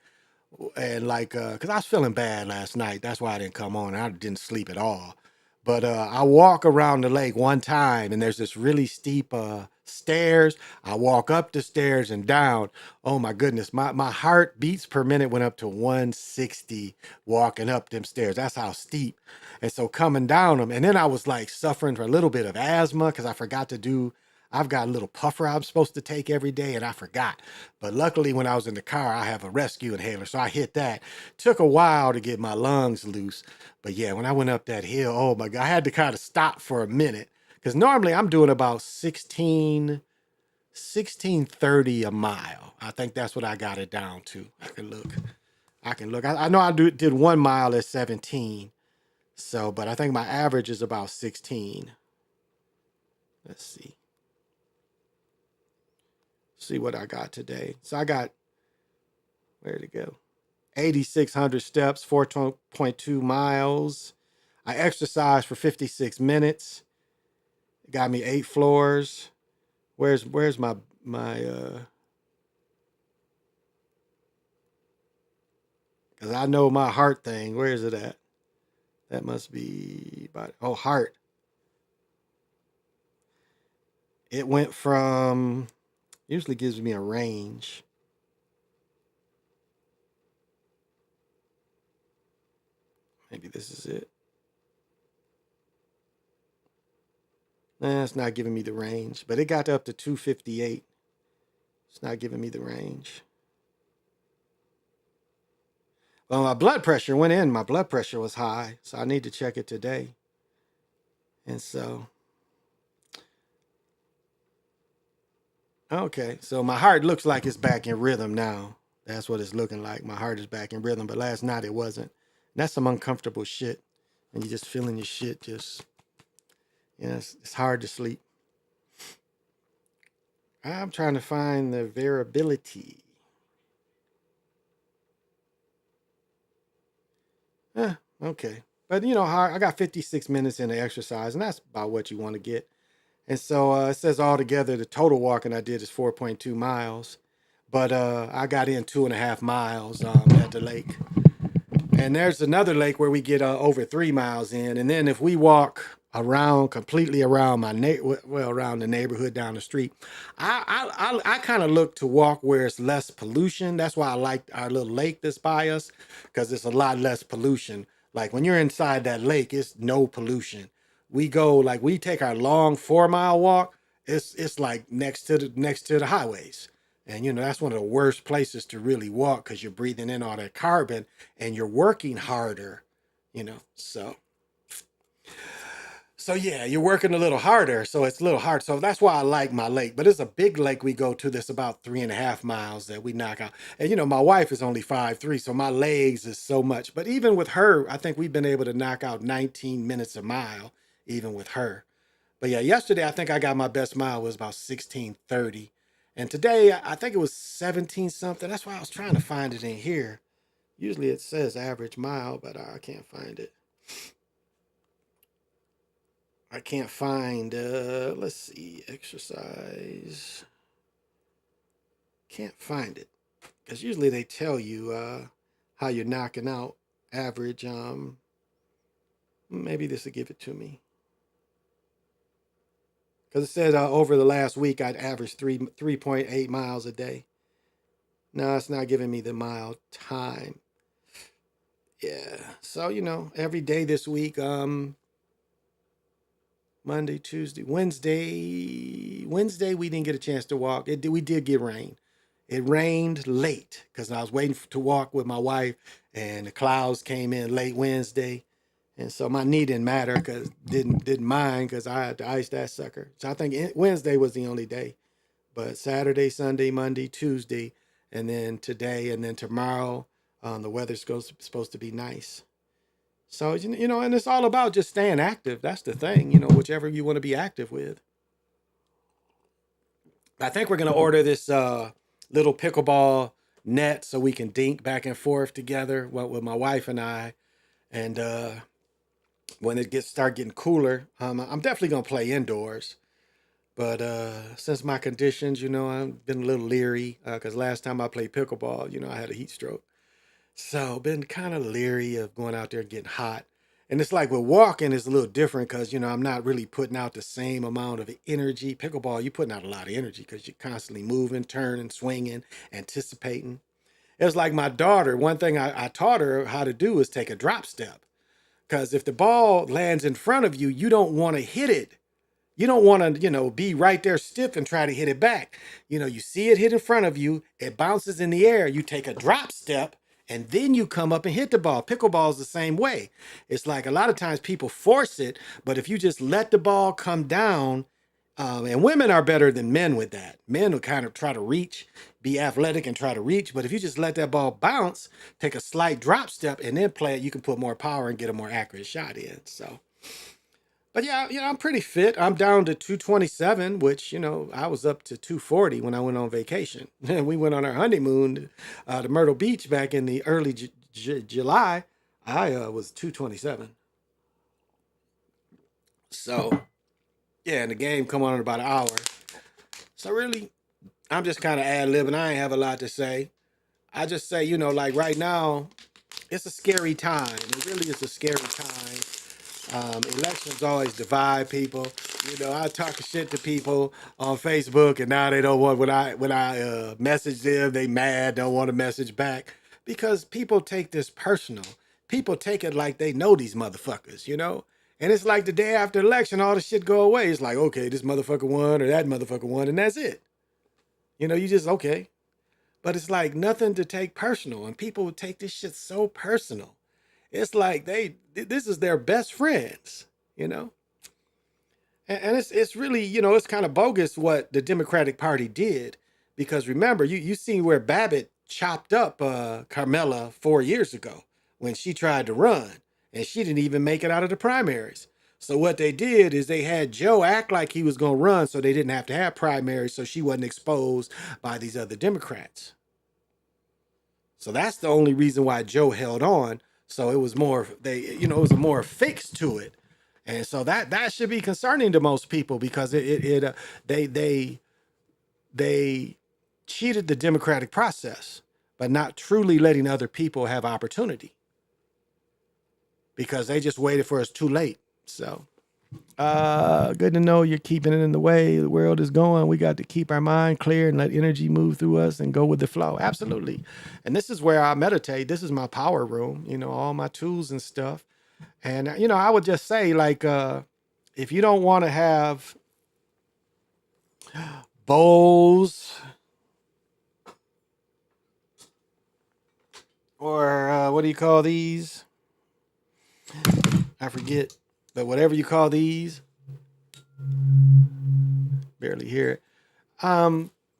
and cause I was feeling bad last night. That's why I didn't come on. I didn't sleep at all. But I walk around the lake one time and there's this really steep stairs. I walk up the stairs and down. Oh my goodness. My heart beats per minute went up to 160 walking up them stairs. That's how steep. And so coming down them, and then I was like suffering for a little bit of asthma because I forgot to do. I've got a little puffer I'm supposed to take every day, and I forgot. But luckily, when I was in the car, I have a rescue inhaler, so I hit that. Took a while to get my lungs loose, but yeah, when I went up that hill, oh my God, I had to kind of stop for a minute because normally I'm doing about 1630 a mile. I think that's what I got it down to. I can look. I know did 1 mile at 17. So, but I think my average is about 16. Let's see. See what I got today. So I got, where'd it go? 8,600 steps, 4.2 miles. I exercised for 56 minutes. It got me 8 floors. Where's my because I know my heart thing. Where is it at? That must be about, oh, heart. It went from, usually gives me a range. Maybe this is it. Nah, it's not giving me the range, but it got up to 258. It's not giving me the range. Well, my blood pressure went in. My blood pressure was high, so I need to check it today. And so, okay, so my heart looks like it's back in rhythm now. That's what it's looking like. My heart is back in rhythm, but last night it wasn't. And that's some uncomfortable shit. And you're just feeling your shit just, it's hard to sleep. I'm trying to find the variability. Okay. But I got 56 minutes in the exercise, and that's about what you want to get. And so it says altogether the total walking I did is 4.2 miles, but I got in 2.5 miles at the lake. And there's another lake where we get over 3 miles in. And then if we walk completely around around the neighborhood down the street, I kind of look to walk where it's less pollution. That's why I like our little lake that's by us, because it's a lot less pollution. Like when you're inside that lake, it's no pollution. We take our long 4 mile walk. It's like next to the highways. And that's one of the worst places to really walk because you're breathing in all that carbon and you're working harder. So So yeah, you're working a little harder, so it's a little hard. So that's why I like my lake. But it's a big lake we go to that's about 3.5 miles that we knock out. And my wife is only 5'3", so my legs is so much. But even with her, I think we've been able to knock out 19 minutes a mile, even with her. But yeah, yesterday I think I got my best mile was about 16:30. And today I think it was 17 something. That's why I was trying to find it in here. Usually it says average mile, but I can't find it. I can't find, let's see, exercise. Can't find it. Because usually they tell you how you're knocking out average. Maybe this will give it to me. Because it said over the last week I'd averaged 3.8 miles a day. No, it's not giving me the mile time. Yeah. So, every day this week, Monday, Tuesday, Wednesday. Wednesday, we didn't get a chance to walk. We did get rain. It rained late because I was waiting to walk with my wife, and the clouds came in late Wednesday, and so my knee didn't matter because didn't mind because I had to ice that sucker. So I think Wednesday was the only day, but Saturday, Sunday, Monday, Tuesday, and then today, and then tomorrow, the weather's supposed to be nice. So, and it's all about just staying active. That's the thing, whichever you want to be active with. I think we're going to order this little pickleball net so we can dink back and forth together with my wife and I. And when it start getting cooler, I'm definitely going to play indoors. But since my conditions, I've been a little leery because last time I played pickleball, I had a heat stroke. So been kind of leery of going out there getting hot. And it's like with walking, it's a little different because, I'm not really putting out the same amount of energy. Pickleball, you're putting out a lot of energy because you're constantly moving, turning, swinging, anticipating. It's like my daughter, one thing I taught her how to do is take a drop step. Because if the ball lands in front of you, you don't want to hit it. You don't want to, be right there stiff and try to hit it back. You see it hit in front of you, it bounces in the air, you take a drop step, and then you come up and hit the ball. Pickleball is the same way. It's like a lot of times people force it, but if you just let the ball come down, and women are better than men with that. Men will kind of try to reach, be athletic and try to reach, but if you just let that ball bounce, take a slight drop step, and then play it, you can put more power and get a more accurate shot in. So. But yeah, I'm pretty fit. I'm down to 227, which, I was up to 240 when I went on vacation. We went on our honeymoon to Myrtle Beach back in the early July. I was 227. So, yeah, and the game come on in about an hour. So really, I'm just kind of ad-libbing. I ain't have a lot to say. I just say, like right now, it's a scary time. It really is a scary time. Elections always divide people. I talk shit to people on Facebook, and now they don't want when I message them. They mad, don't want to message back because people take this personal. People take it like they know these motherfuckers. And it's like the day after election, all the shit go away. It's like, okay, this motherfucker won or that motherfucker won, and that's it. You just okay. But it's like nothing to take personal, and people would take this shit so personal. It's like this is their best friends, you know. And it's really, it's kind of bogus what the Democratic Party did, because remember, you see where Babbitt chopped up Carmela 4 years ago when she tried to run, and she didn't even make it out of the primaries. So what they did is they had Joe act like he was going to run, so they didn't have to have primaries, so she wasn't exposed by these other Democrats. So that's the only reason why Joe held on. So it was more it was a more fix to it, and so that should be concerning to most people because they cheated the democratic process by not truly letting other people have opportunity because they just waited for us too late. So. Good to know you're keeping it in the way the world is going. We got to keep our mind clear and let energy move through us and go with the flow. Absolutely. And this is where I meditate. This is my power room, all my tools and stuff. And, I would just say, like, if you don't want to have bowls or what do you call these? I forget. But whatever you call these, barely hear it.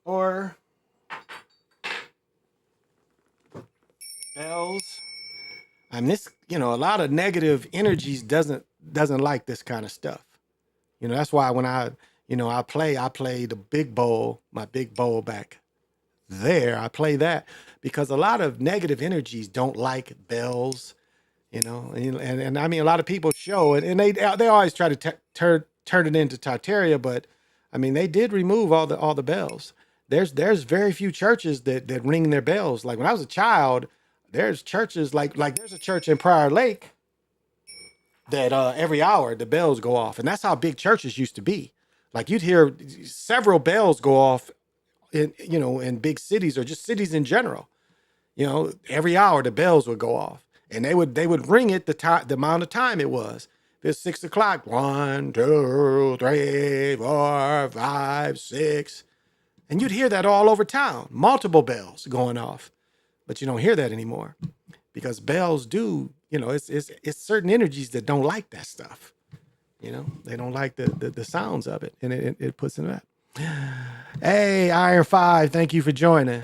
Or bells. I mean, this, a lot of negative energies doesn't like this kind of stuff. That's why when I play the big bowl, my big bowl back there. I play that because a lot of negative energies don't like bells, and I mean a lot of people show it, and they always try to turn it into Tartaria, but I mean they did remove all the bells. There's very few churches that ring their bells. Like when I was a child, there's churches like there's a church in Prior Lake that every hour the bells go off, and that's how big churches used to be. Like you'd hear several bells go off in big cities or just cities in general. Every hour the bells would go off, and they would ring it the amount of time it was. If it's 6 o'clock, 1, 2, 3, 4, 5, 6, and you'd hear that all over town, multiple bells going off. But you don't hear that anymore because bells do. It's certain energies that don't like that stuff. They don't like the sounds of it, and it puts in that. Hey, Iron 5, thank you for joining.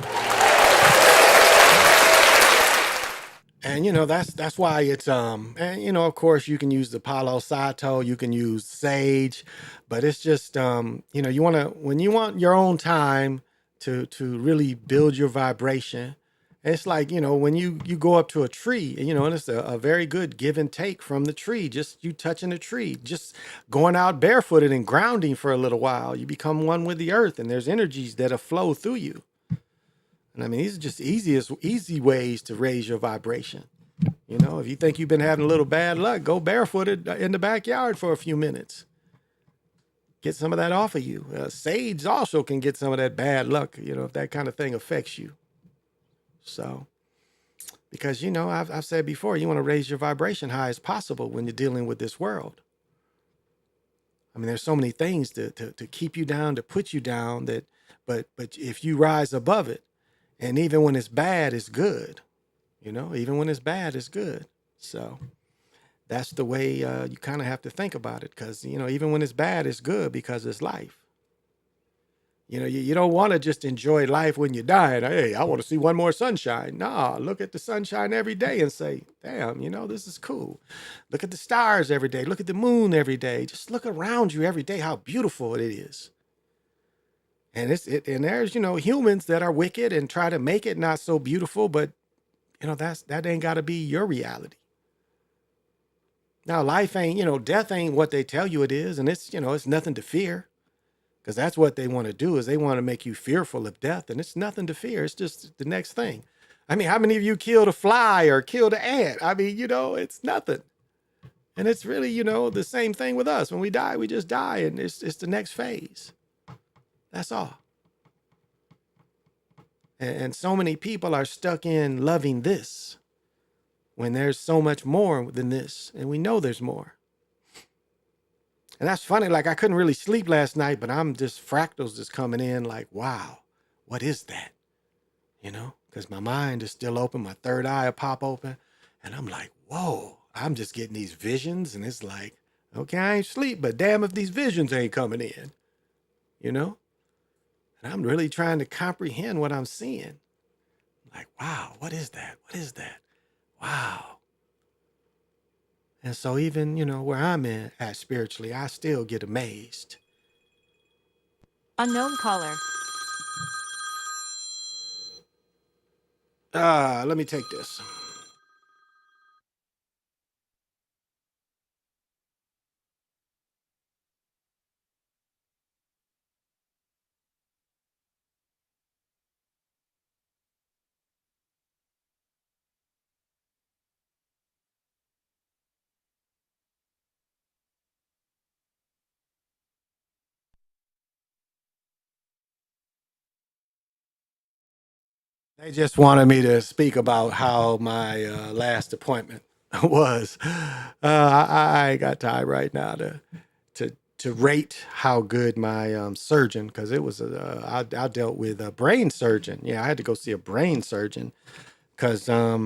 And that's why it's and of course you can use the Palo Santo, you can use sage, but it's just you want to when you want your own time to really build your vibration. It's like when you go up to a tree, and it's a very good give and take from the tree. Just you touching the tree, just going out barefooted and grounding for a little while. You become one with the earth, and there's energies that'll flow through you. And I mean, these are just easy ways to raise your vibration. If you think you've been having a little bad luck, go barefooted in the backyard for a few minutes. Get some of that off of you. Sage also can get some of that bad luck, if that kind of thing affects you. So, because, I've said before, you want to raise your vibration high as possible when you're dealing with this world. I mean, there's so many things to keep you down, to put you down but if you rise above it, and even when it's bad, it's good. Even when it's bad, it's good. So that's the way you kind of have to think about it. Because, even when it's bad, it's good because it's life. You don't want to just enjoy life when you're dying. Hey, I want to see one more sunshine. Nah, look at the sunshine every day and say, damn, this is cool. Look at the stars every day. Look at the moon every day. Just look around you every day, how beautiful it is. And and there's, humans that are wicked and try to make it not so beautiful, but that ain't got to be your reality. Now, life ain't, death ain't what they tell you it is. And it's nothing to fear, because that's what they want to do, is they want to make you fearful of death. And it's nothing to fear. It's just the next thing. I mean, how many of you killed a fly or killed an ant? I mean, it's nothing. And it's really, the same thing with us. When we die, we just die, and it's the next phase. That's all. And so many people are stuck in loving this when there's so much more than this, and we know there's more. And that's funny. Like, I couldn't really sleep last night, but I'm just fractals just coming in like, wow, what is that? Because my mind is still open. My third eye will pop open. And I'm like, whoa, I'm just getting these visions. And it's like, okay, I ain't sleep, but damn if these visions ain't coming in, And I'm really trying to comprehend what I'm seeing. Like, wow, what is that? What is that? Wow. And so even, where I'm at spiritually, I still get amazed. Unknown caller. Let me take this. They just wanted me to speak about how my last appointment was. I got time right now to rate how good my surgeon, because it was I dealt with a brain surgeon. Yeah, I had to go see a brain surgeon because I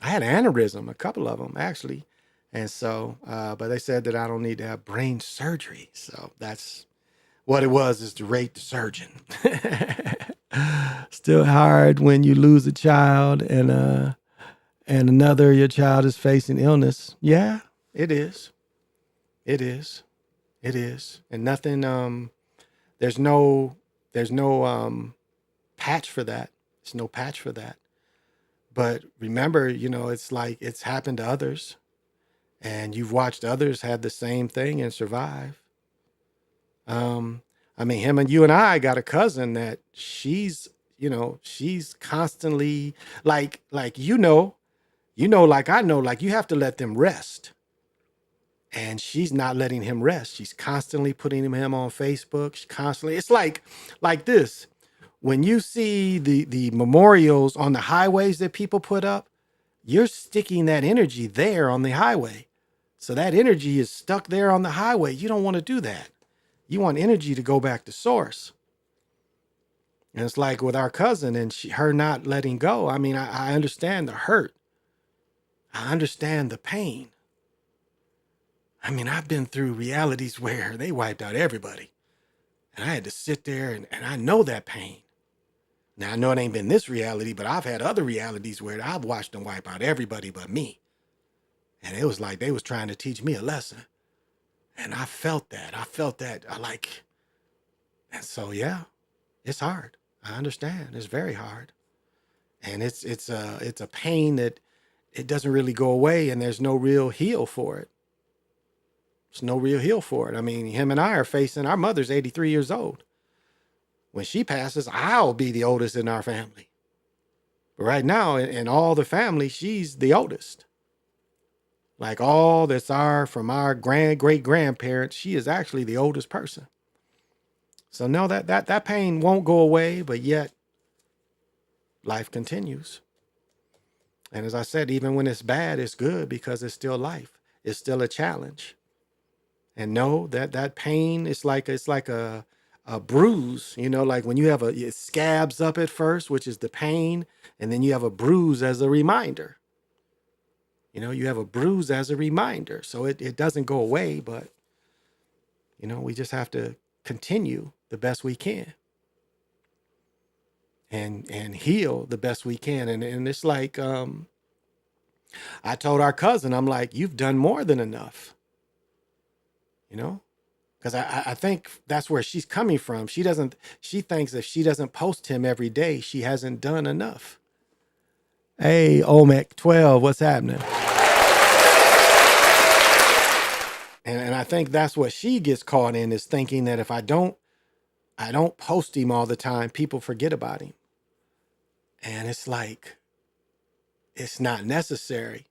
had an aneurysm, a couple of them actually, And so, but they said that I don't need to have brain surgery. So that's what it was, is to rate the surgeon. Still hard when you lose a child and another, your child is facing illness. Yeah, it is. It is. It is. And nothing, there's no, there's no patch for that. There's no patch for that. But remember, it's like it's happened to others, and you've watched others have the same thing and survive. Um, I mean, him and you and I got a cousin that she's constantly like I know, like you have to let them rest. And she's not letting him rest. She's constantly putting him on Facebook. She constantly, it's like this. When you see the memorials on the highways that people put up, you're sticking that energy there on the highway. So that energy is stuck there on the highway. You don't want to do that. You want energy to go back to source. And it's like with our cousin and her not letting go. I mean, I understand the hurt. I understand the pain. I mean, I've been through realities where they wiped out everybody. And I had to sit there and I know that pain. Now, I know it ain't been this reality, but I've had other realities where I've watched them wipe out everybody but me. And it was like they was trying to teach me a lesson. And I felt that. And so, yeah, it's hard. I understand. It's very hard. And it's a pain that it doesn't really go away, and there's no real heal for it. There's no real heal for it. I mean, him and I are facing, our mother's 83 years old. When she passes, I'll be the oldest in our family. But right now, in all the family, she's the oldest. Like all that's from our great grandparents, she is actually the oldest person. So no, that pain won't go away, but yet life continues. And as I said, even when it's bad, it's good because it's still life. It's still a challenge. And no, that pain is like a bruise, like when you have it scabs up at first, which is the pain, and then you have a bruise as a reminder. You have a bruise as a reminder. So it doesn't go away, but we just have to continue the best we can and heal the best we can. And it's like I told our cousin, I'm like, you've done more than enough, because I think that's where she's coming from. She thinks if she doesn't post him every day, she hasn't done enough. Hey, Olmec 12, what's happening? And I think that's what she gets caught in, is thinking that if I don't post him all the time, people forget about him. And it's like, it's not necessary.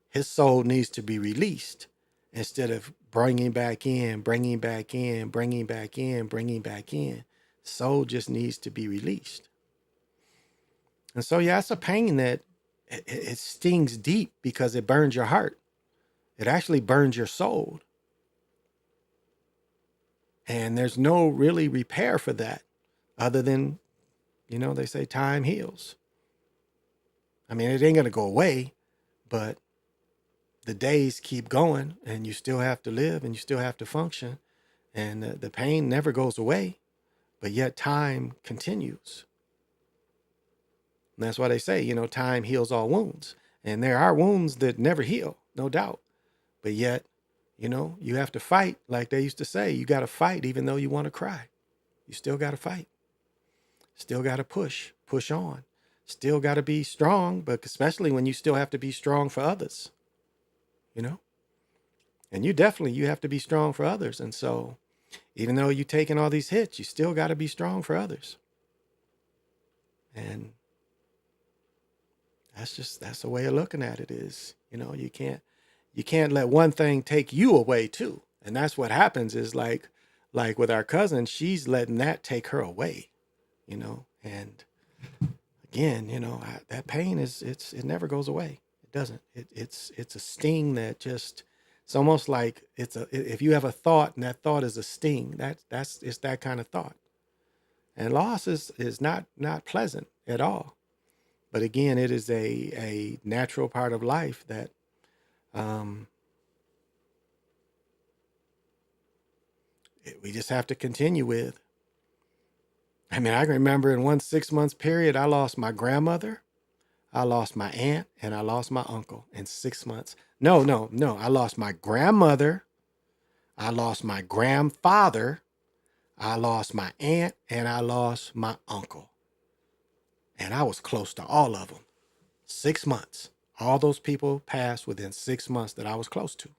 His soul needs to be released instead of bringing back in, bringing back in, bringing back in, bringing back in. Soul just needs to be released. And so, yeah, it's a pain that it stings deep because it burns your heart. It actually burns your soul. And there's no really repair for that other than, they say time heals. I mean, it ain't going to go away, but the days keep going and you still have to live and you still have to function. And the pain never goes away, but yet time continues. And that's why they say, time heals all wounds. And there are wounds that never heal, no doubt. But yet, you have to fight. Like they used to say, you got to fight even though you want to cry. You still got to fight. Still got to push on. Still got to be strong, but especially when you still have to be strong for others, And you have to be strong for others. And so even though you're taking all these hits, you still got to be strong for others. And that's the way of looking at it is, you can't let one thing take you away too. And that's what happens is like with our cousin, she's letting that take her away, and again, that pain it never goes away. It doesn't, it's a sting that just, it's almost like if you have a thought and that thought is a sting, it's that kind of thought. And loss is not pleasant at all. But again, it is a natural part of life that we just have to continue with. I mean, I can remember in one 6 months period, I lost my grandmother, I lost my aunt, and I lost my uncle in 6 months. No, no, no. I lost my grandmother, I lost my grandfather, I lost my aunt, and I lost my uncle. And I was close to all of them. 6 months. All those people passed within 6 months that I was close to.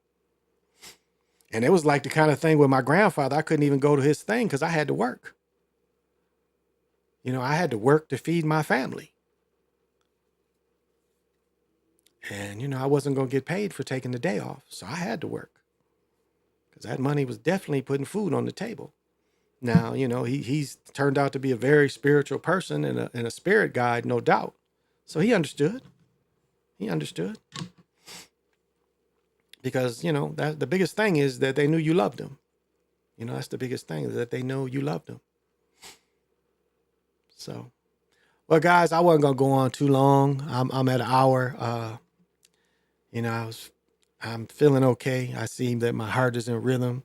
And it was like the kind of thing with my grandfather, I couldn't even go to his thing because I had to work. You know, I had to work to feed my family. And, you know, I wasn't going to get paid for taking the day off. So I had to work because that money was definitely putting food on the table. Now, you know, he's turned out to be a very spiritual person and a spirit guide, no doubt. So he understood. He understood. Because, you know, that the biggest thing is that they knew you loved them. You know, that's the biggest thing, is that they know you loved them. So, well, guys, I wasn't gonna go on too long. I'm at an hour. You know, I'm feeling okay. I see that my heart is in rhythm.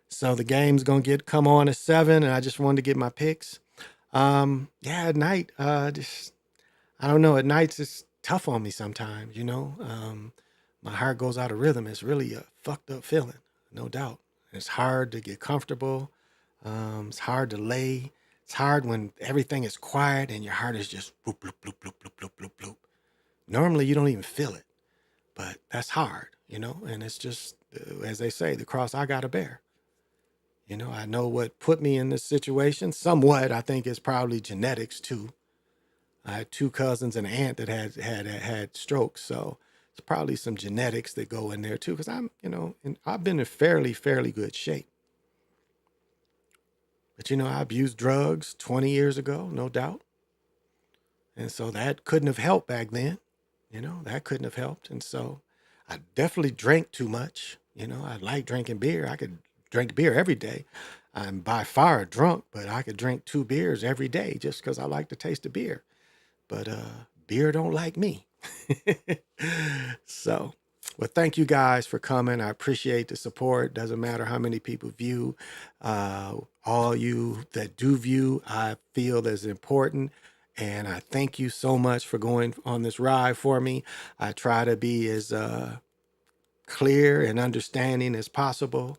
So the game's gonna come on at 7, and I just wanted to get my picks. Yeah, at night, just I don't know. At nights it's tough on me sometimes. You know, my heart goes out of rhythm. It's really a fucked up feeling, no doubt. It's hard to get comfortable. It's hard to lay. It's hard when everything is quiet and your heart is just bloop, bloop, bloop, bloop, bloop, bloop, bloop, bloop. Normally you don't even feel it, but that's hard, you know? And it's just, as they say, the cross I got to bear. You know, I know what put me in this situation. Somewhat, I think it's probably genetics too. I had 2 cousins and an aunt that had strokes, so it's probably some genetics that go in there too. Because I'm, you know, and I've been in fairly good shape. But you know, I abused drugs 20 years ago, no doubt. And so that couldn't have helped back then. You know, that couldn't have helped. And so I definitely drank too much. You know, I like drinking beer. I could drink beer every day. I'm by far a drunk, but I could drink 2 beers every day just because I like the taste of beer. But beer don't like me. So, well, thank you guys for coming. I appreciate the support. Doesn't matter how many people view. All you that do view, I feel is important. And I thank you so much for going on this ride for me. I try to be as clear and understanding as possible.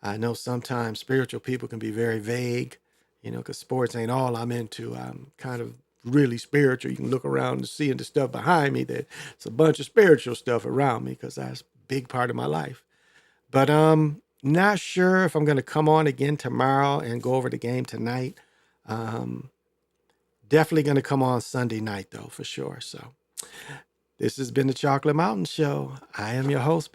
I know sometimes spiritual people can be very vague, you know, because sports ain't all I'm into. I'm kind of really spiritual. You can look around and see the stuff behind me. That it's a bunch of spiritual stuff around me because that's a big part of my life. But not sure if I'm going to come on again tomorrow and go over the game tonight. Um, Definitely going to come on Sunday night though, for sure. So this has been the Chocolate Mountain Show. I am your host,